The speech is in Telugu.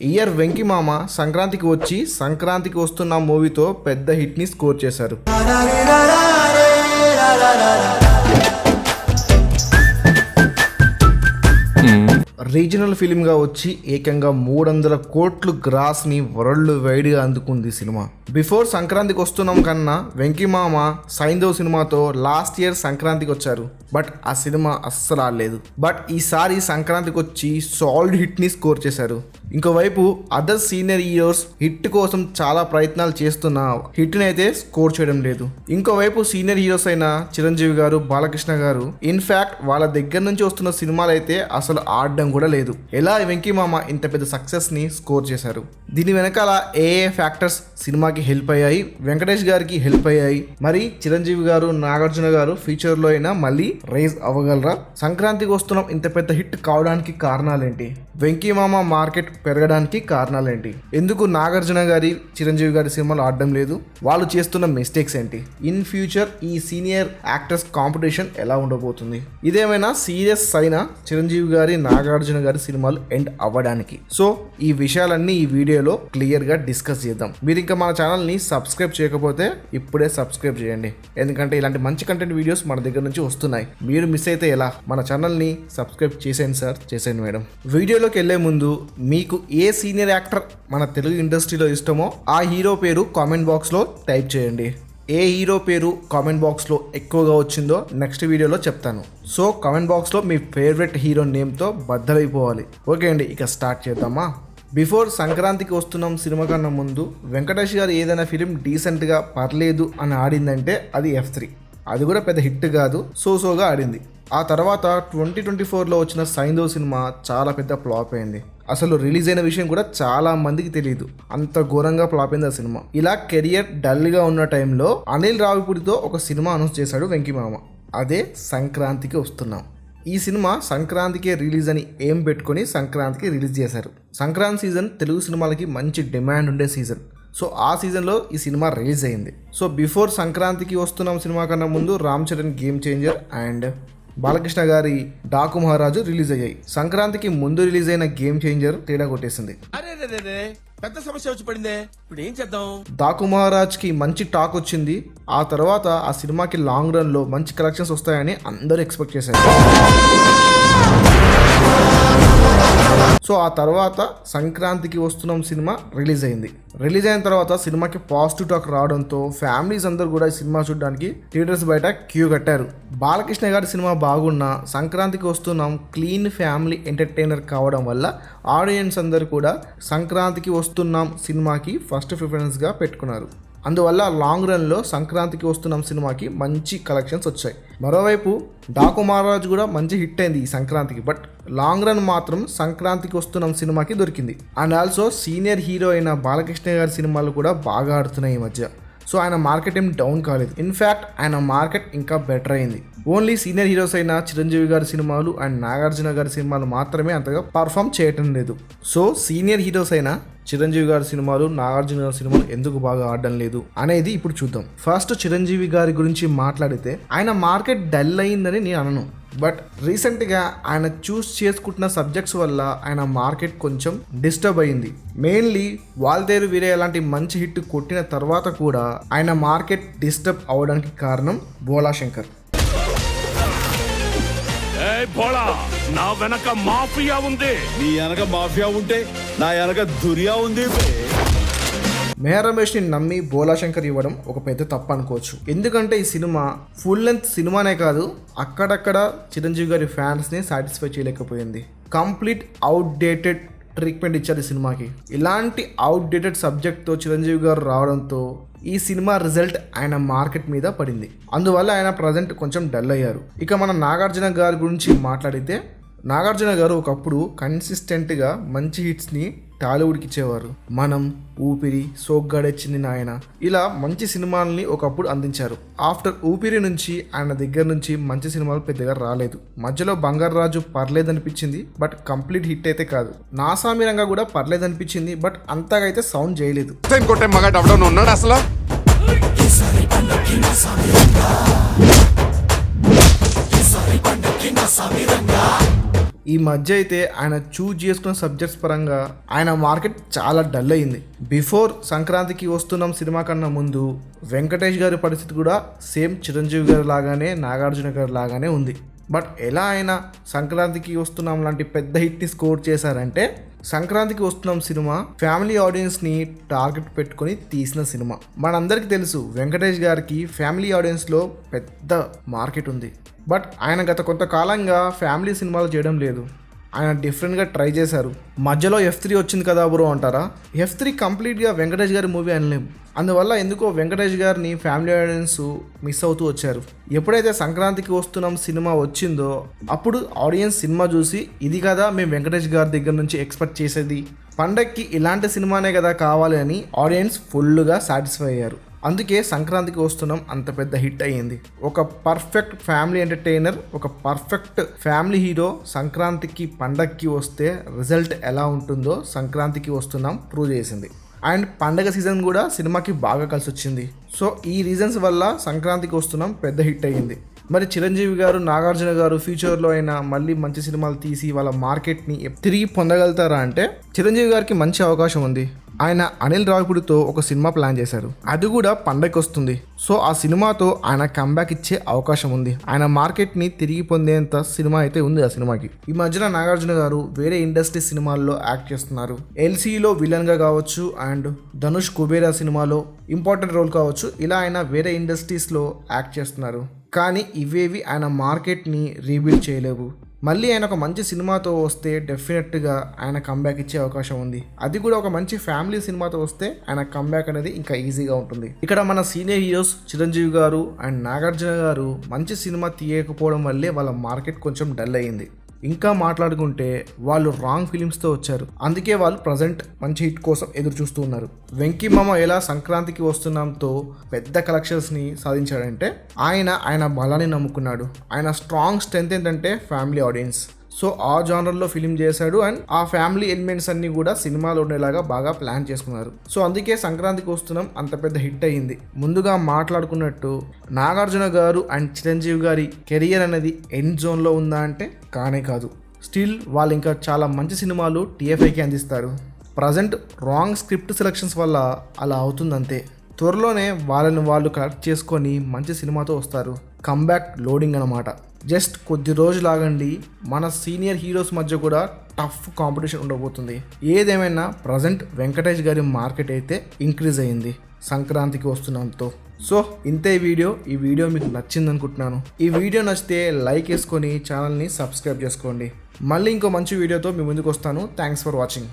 ఇయర్ వెంకీ మామ సంక్రాంతికి వచ్చి సంక్రాంతికి వస్తున్న మూవీతో పెద్ద హిట్ ని స్కోర్ చేశారు. రీజనల్ ఫిలిం గా వచ్చి ఏకంగా 300 కోట్లు గ్రాస్ ని వరల్డ్ వైడ్ గా అందుకుంది సినిమా. బిఫోర్ సంక్రాంతికి వస్తున్నాం కన్నా వెంకీ మామ సైంధవ్ సినిమాతో లాస్ట్ ఇయర్ సంక్రాంతికి వచ్చారు. బట్ ఆ సినిమా అస్సలు ఆడలేదు. బట్ ఈసారి సంక్రాంతికి వచ్చి సాలిడ్ హిట్ ని స్కోర్ చేశారు. ఇంకోవైపు అదర్ సీనియర్ హీరోస్ హిట్ కోసం చాలా ప్రయత్నాలు చేస్తున్నా హిట్ ని అయితే స్కోర్ చేయడం లేదు. ఇంకోవైపు సీనియర్ హీరోస్ అయిన చిరంజీవి గారు, బాలకృష్ణ గారు ఇన్ఫాక్ట్ వాళ్ళ దగ్గర నుంచి వస్తున్న సినిమాలు అయితే అసలు ఆడడం కూడా లేదు. ఎలా వెంకీ మామ ఇంత పెద్ద సక్సెస్ ని స్కోర్ చేశారు? దీని వెనకాల ఏ ఫ్యాక్టర్స్ సినిమాకి హెల్ప్ అయ్యాయి, వెంకటేష్ గారికి హెల్ప్ అయ్యాయి, మరి చిరంజీవి గారు, నాగార్జున గారు ఫ్యూచర్ లో అయినా మళ్ళీ రైజ్ అవ్వగలరా? సంక్రాంతికి వస్తున్నాం ఇంత పెద్ద హిట్ కావడానికి కారణాలేంటి? వెంకీ మామ మార్కెట్ పెరగడానికి కారణాలేంటి? ఎందుకు నాగార్జున గారి, చిరంజీవి గారి సినిమాలు ఆడడం లేదు? వాళ్ళు చేస్తున్న మిస్టేక్స్ ఏంటి? ఇన్ ఫ్యూచర్ ఈ సీనియర్ యాక్టర్స్ కాంపిటీషన్ ఎలా ఉండబోతుంది? ఇదేమైనా సీరియస్ అయినా చిరంజీవి గారి, నాగార్జున గారి సినిమాలు ఎండ్ అవ్వడానికి? సో ఈ విషయాలన్నీ ఈ వీడియోలో క్లియర్ గా డిస్కస్ చేద్దాం. మీరు ఇంకా మన ఛానల్ ని సబ్స్క్రైబ్ చేయకపోతే ఇప్పుడే సబ్స్క్రైబ్ చేయండి. ఎందుకంటే ఇలాంటి మంచి కంటెంట్ వీడియోస్ మన దగ్గర నుంచి వస్తున్నాయి. మీరు మిస్ అయితే ఎలా? మన ఛానల్ ని సబ్స్క్రైబ్ చేసేయండి సార్, చేసేయండి మేడం. వీడియోలోకి వెళ్లే ముందు మీకు ఏ సీనియర్ యాక్టర్ మన తెలుగు ఇండస్ట్రీలో ఇష్టమో ఆ హీరో పేరు కామెంట్ బాక్స్ లో టైప్ చేయండి. ఏ హీరో పేరు కామెంట్ బాక్స్లో ఎక్కువగా వచ్చిందో నెక్స్ట్ వీడియోలో చెప్తాను. సో కామెంట్ బాక్స్లో మీ ఫేవరెట్ హీరో నేమ్తో బద్దలైపోవాలి. ఓకే అండి, ఇక స్టార్ట్ చేద్దామా? బిఫోర్ సంక్రాంతికి వస్తున్నాం సినిమా కన్నా ముందు వెంకటేష్ గారు ఏదైనా ఫిలిం డీసెంట్గా పర్లేదు అని ఆడిందంటే అది F3. అది కూడా పెద్ద హిట్ కాదు, సోగా ఆడింది. ఆ తర్వాత 2024లో వచ్చిన సైంధవ్ సినిమా చాలా పెద్ద ఫ్లాప్ అయింది. అసలు రిలీజ్ అయిన విషయం కూడా చాలా మందికి తెలియదు, అంత ఘోరంగా ఫ్లాప్ అయింది ఆ సినిమా. ఇలా కెరియర్ డల్గా ఉన్న టైంలో అనిల్ రావిపూడితో ఒక సినిమా అనౌన్స్ చేశాడు వెంకీ మామ. అదే సంక్రాంతికి వస్తున్నాం. ఈ సినిమా సంక్రాంతికే రిలీజ్ అని ఏం పెట్టుకొని సంక్రాంతికి రిలీజ్ చేశారు. సంక్రాంతి సీజన్ తెలుగు సినిమాలకి మంచి డిమాండ్ ఉండే సీజన్. సో ఆ సీజన్లో ఈ సినిమా రిలీజ్ అయింది. సో బిఫోర్ సంక్రాంతికి వస్తున్నాం సినిమా కన్నా ముందు Ram Charan game changer and Balakrishna గారి డాకు మహారాజు రిలీజ్ అయ్యాయి. సంక్రాంతికి ముందు రిలీజ్ అయిన గేమ్ చేంజర్ తేడా కొట్టేసింది. పెద్ద సమస్య వచ్చి పడిందే, ఇప్పుడు ఏం చేద్దాం? డాకు మహారాజ్ కి మంచి టాక్ వచ్చింది. ఆ తర్వాత ఆ సినిమాకి లాంగ్ రన్ లో మంచి కలెక్షన్స్ వస్తాయని అందరూ ఎక్స్పెక్ట్ చేశారు. సో ఆ తర్వాత సంక్రాంతికి వస్తున్నాం సినిమా రిలీజ్ అయింది. రిలీజ్ అయిన తర్వాత సినిమాకి పాజిటివ్ టాక్ రావడంతో ఫ్యామిలీస్ అందరూ కూడా ఈ సినిమా చూడడానికి థియేటర్స్ బయట క్యూ కట్టారు. బాలకృష్ణ గారి సినిమా బాగున్నా సంక్రాంతికి వస్తున్నాం క్లీన్ ఫ్యామిలీ ఎంటర్టైనర్ కావడం వల్ల ఆడియన్స్ అందరూ కూడా సంక్రాంతికి వస్తున్నాం సినిమాకి ఫస్ట్ ప్రిఫరెన్స్గా పెట్టుకున్నారు. అందువల్ల లాంగ్ రన్లో సంక్రాంతికి వస్తున్నాం సినిమాకి మంచి కలెక్షన్స్ వచ్చాయి. మరోవైపు డాకు మహారాజ్ కూడా మంచి హిట్ అయింది ఈ సంక్రాంతికి. బట్ లాంగ్ రన్ మాత్రం సంక్రాంతికి వస్తున్నాం సినిమాకి దొరికింది. అండ్ ఆల్సో సీనియర్ హీరో అయిన బాలకృష్ణ గారి సినిమాలు కూడా బాగా ఆడుతున్నాయి ఈ మధ్య. సో ఆయన మార్కెట్ ఏం డౌన్ కాలేదు, ఇన్ఫ్యాక్ట్ ఆయన మార్కెట్ ఇంకా బెటర్ అయింది. ఓన్లీ సీనియర్ హీరోస్ అయిన చిరంజీవి గారి సినిమాలు అండ్ నాగార్జున గారి సినిమాలు మాత్రమే అంతగా పర్ఫామ్ చేయటం లేదు. సో సీనియర్ హీరోస్ అయిన చిరంజీవి గారి సినిమాలు, నాగార్జున గారి సినిమాలు ఎందుకు బాగా ఆడడం లేదు అనేది ఇప్పుడు చూద్దాం. ఫస్ట్ చిరంజీవి గారి గురించి మాట్లాడితే ఆయన మార్కెట్ డల్ అయిందని నేను అనను. బట్ రీసెంట్గా ఆయన చూస్ చేసుకుంటున్న సబ్జెక్ట్స్ వల్ల ఆయన మార్కెట్ కొంచెం డిస్టర్బ్ అయింది. మెయిన్లీ వాల్తేరు వీరే అలాంటి మంచి హిట్ కొట్టిన తర్వాత కూడా ఆయన మార్కెట్ డిస్టర్బ్ అవడానికి కారణం భోళా శంకర్. నా వెనక మాఫియా ఉంది. నీ వెనక మాఫియా ఉంటే నా వెనక దుర్యా ఉంది. మెహర్ రమేష్ని నమ్మి భోళా శంకర్ ఇవ్వడం ఒక పెద్ద తప్పు అనుకోవచ్చు. ఎందుకంటే ఈ సినిమా ఫుల్ లెంత్ సినిమానే కాదు, అక్కడక్కడ చిరంజీవి గారి ఫ్యాన్స్ని సాటిస్ఫై చేయలేకపోయింది. కంప్లీట్ అవుట్డేటెడ్ ట్రీట్మెంట్ ఇచ్చారు ఈ సినిమాకి. ఇలాంటి అవుట్డేటెడ్ సబ్జెక్ట్తో చిరంజీవి గారు రావడంతో ఈ సినిమా రిజల్ట్ ఆయన మార్కెట్ మీద పడింది. అందువల్ల ఆయన ప్రజెంట్ కొంచెం డల్ అయ్యారు. ఇక మన నాగార్జున గారి గురించి మాట్లాడితే నాగార్జున గారు ఒకప్పుడు కన్సిస్టెంట్గా మంచి హిట్స్ని టాలీవుడ్కి ఇచ్చేవారు. మనం, ఊపిరి, సోగ్గాడొచ్చింది నాయన, ఇలా మంచి సినిమాలని ఒకప్పుడు అందించారు. ఆఫ్టర్ ఊపిరి నుంచి ఆయన దగ్గర నుంచి మంచి సినిమాలు పెద్దగా రాలేదు. మధ్యలో బంగారు రాజు పర్లేదనిపించింది, బట్ కంప్లీట్ హిట్ అయితే కాదు. నాసామిరంగా కూడా పర్లేదనిపించింది, బట్ అంతగా అయితే సౌండ్ చేయలేదు. అసలు ఈ మధ్య అయితే ఆయన చూజ్ చేసుకున్న సబ్జెక్ట్స్ పరంగా ఆయన మార్కెట్ చాలా డల్ అయింది. బిఫోర్ సంక్రాంతికి వస్తున్నాం సినిమా కన్నా ముందు వెంకటేష్ గారి పరిస్థితి కూడా సేమ్ చిరంజీవి గారి లాగానే, నాగార్జున గారి లాగానే ఉంది. బట్ ఎలా అయినా సంక్రాంతికి వస్తున్నాం లాంటి పెద్ద హిట్ని స్కోర్ చేశారంటే, సంక్రాంతికి వస్తున్నాం సినిమా ఫ్యామిలీ ఆడియన్స్ని టార్గెట్ పెట్టుకొని తీసిన సినిమా. మనందరికీ తెలుసు వెంకటేష్ గారికి ఫ్యామిలీ ఆడియన్స్లో పెద్ద మార్కెట్ ఉంది. బట్ ఆయన గత కొంతకాలంగా ఫ్యామిలీ సినిమాలు చేయడం లేదు. ఆయన డిఫరెంట్గా ట్రై చేశారు. మధ్యలో F3 వచ్చింది కదా బ్రో అంటారా, F3 కంప్లీట్గా వెంకటేష్ గారి మూవీ అనలేం. అందువల్ల ఎందుకో వెంకటేష్ గారిని ఫ్యామిలీ ఆడియన్స్ మిస్ అవుతూ వచ్చారు. ఎప్పుడైతే సంక్రాంతికి వస్తున్నాం సినిమా వచ్చిందో అప్పుడు ఆడియన్స్ సినిమా చూసి ఇది కదా మేము వెంకటేష్ గారి దగ్గర నుంచి ఎక్స్పెక్ట్ చేసేది, పండక్కి ఇలాంటి సినిమానే కదా కావాలి అని ఆడియన్స్ ఫుల్గా సాటిస్ఫై అయ్యారు. అందుకే సంక్రాంతికి వస్తున్నాం అంత పెద్ద హిట్ అయ్యింది. ఒక పర్ఫెక్ట్ ఫ్యామిలీ ఎంటర్టైనర్, ఒక పర్ఫెక్ట్ ఫ్యామిలీ హీరో సంక్రాంతికి పండక్కి వస్తే రిజల్ట్ ఎలా ఉంటుందో సంక్రాంతికి వస్తున్నాం ప్రూవ్ చేసింది. అండ్ పండగ సీజన్ కూడా సినిమాకి బాగా కలిసి వచ్చింది. సో ఈ రీజన్స్ వల్ల సంక్రాంతికి వస్తున్నాం పెద్ద హిట్ అయ్యింది. మరి చిరంజీవి గారు, నాగార్జున గారు ఫ్యూచర్లో అయినా మళ్ళీ మంచి సినిమాలు తీసి వాళ్ళ మార్కెట్ని తిరిగి పొందగలుగుతారా అంటే, చిరంజీవి గారికి మంచి అవకాశం ఉంది. ఆయన అనిల్ రావిపూడితో ఒక సినిమా ప్లాన్ చేశారు, అది కూడా పండగకి వస్తుంది. సో ఆ సినిమాతో ఆయన కంబ్యాక్ ఇచ్చే అవకాశం ఉంది. ఆయన మార్కెట్ని తిరిగి పొందేంత సినిమా అయితే ఉంది ఆ సినిమాకి. ఈ మధ్యన నాగార్జున గారు వేరే ఇండస్ట్రీ సినిమాల్లో యాక్ట్ చేస్తున్నారు. LCలో విలన్గా కావచ్చు, అండ్ ధనుష్ కుబేరా సినిమాలో ఇంపార్టెంట్ రోల్ కావచ్చు, ఇలా ఆయన వేరే ఇండస్ట్రీస్లో యాక్ట్ చేస్తున్నారు. కానీ ఇవేవి ఆయన మార్కెట్ని రీబిల్డ్ చేయలేవు. మళ్ళీ ఆయన ఒక మంచి సినిమాతో వస్తే డెఫినెట్గా ఆయన కంబ్యాక్ ఇచ్చే అవకాశం ఉంది. అది కూడా ఒక మంచి ఫ్యామిలీ సినిమాతో వస్తే ఆయన కంబ్యాక్ అనేది ఇంకా ఈజీగా ఉంటుంది. ఇక్కడ మన సీనియర్ హీరోస్ చిరంజీవి గారు అండ్ నాగార్జున గారు మంచి సినిమా తీయకపోవడం వల్లే వాళ్ళ మార్కెట్ కొంచెం డల్ అయ్యింది. ఇంకా మాట్లాడుకుంటే వాళ్ళు రాంగ్ ఫిలిమ్స్తో వచ్చారు. అందుకే వాళ్ళు ప్రజెంట్ మంచి హిట్ కోసం ఎదురు చూస్తూ ఉన్నారు. వెంకీ మామ ఎలా సంక్రాంతికి వస్తున్నాంతో పెద్ద కలెక్షన్స్ని సాధించాడంటే ఆయన బలాన్ని నమ్ముకున్నాడు. ఆయన స్ట్రాంగ్ స్ట్రెంత్ ఏంటంటే ఫ్యామిలీ ఆడియన్స్. సో ఆ జానర్లో ఫిలిం చేశాడు అండ్ ఆ ఫ్యామిలీ ఎలిమెంట్స్ అన్నీ కూడా సినిమాలో ఉండేలాగా బాగా ప్లాన్ చేసుకున్నారు. సో అందుకే సంక్రాంతికి వస్తున్నాం అంత పెద్ద హిట్ అయ్యింది. ముందుగా మాట్లాడుకున్నట్టు నాగార్జున గారు అండ్ చిరంజీవి గారి కెరియర్ అనేది ఎండ్ జోన్లో ఉందా అంటే కానే కాదు. స్టిల్ వాళ్ళు ఇంకా చాలా మంచి సినిమాలు TFIకి అందిస్తారు. ప్రజెంట్ రాంగ్ స్క్రిప్ట్ సెలెక్షన్స్ వల్ల అలా అవుతుందంతే. త్వరలోనే వాళ్ళని వాళ్ళు కరెక్ట్ చేసుకొని మంచి సినిమాతో వస్తారు. కంబ్యాక్ లోడింగ్ అన్నమాట. జస్ట్ కొద్ది రోజులు ఆగండి, మన సీనియర్ హీరోస్ మధ్య కూడా టఫ్ కాంపిటీషన్ ఉండబోతుంది. ఏదేమైనా ప్రజెంట్ వెంకటేష్ గారి మార్కెట్ అయితే ఇంక్రీజ్ అయ్యింది సంక్రాంతికి వస్తున్నాంతో. సో ఇంతే ఈ వీడియో మీకు నచ్చింది అనుకుంటున్నాను. ఈ వీడియో నచ్చితే లైక్ వేసుకొని ఛానల్ని సబ్స్క్రైబ్ చేసుకోండి. మళ్ళీ ఇంకో మంచి వీడియోతో మీ ముందుకు వస్తాను. Thanks for watching.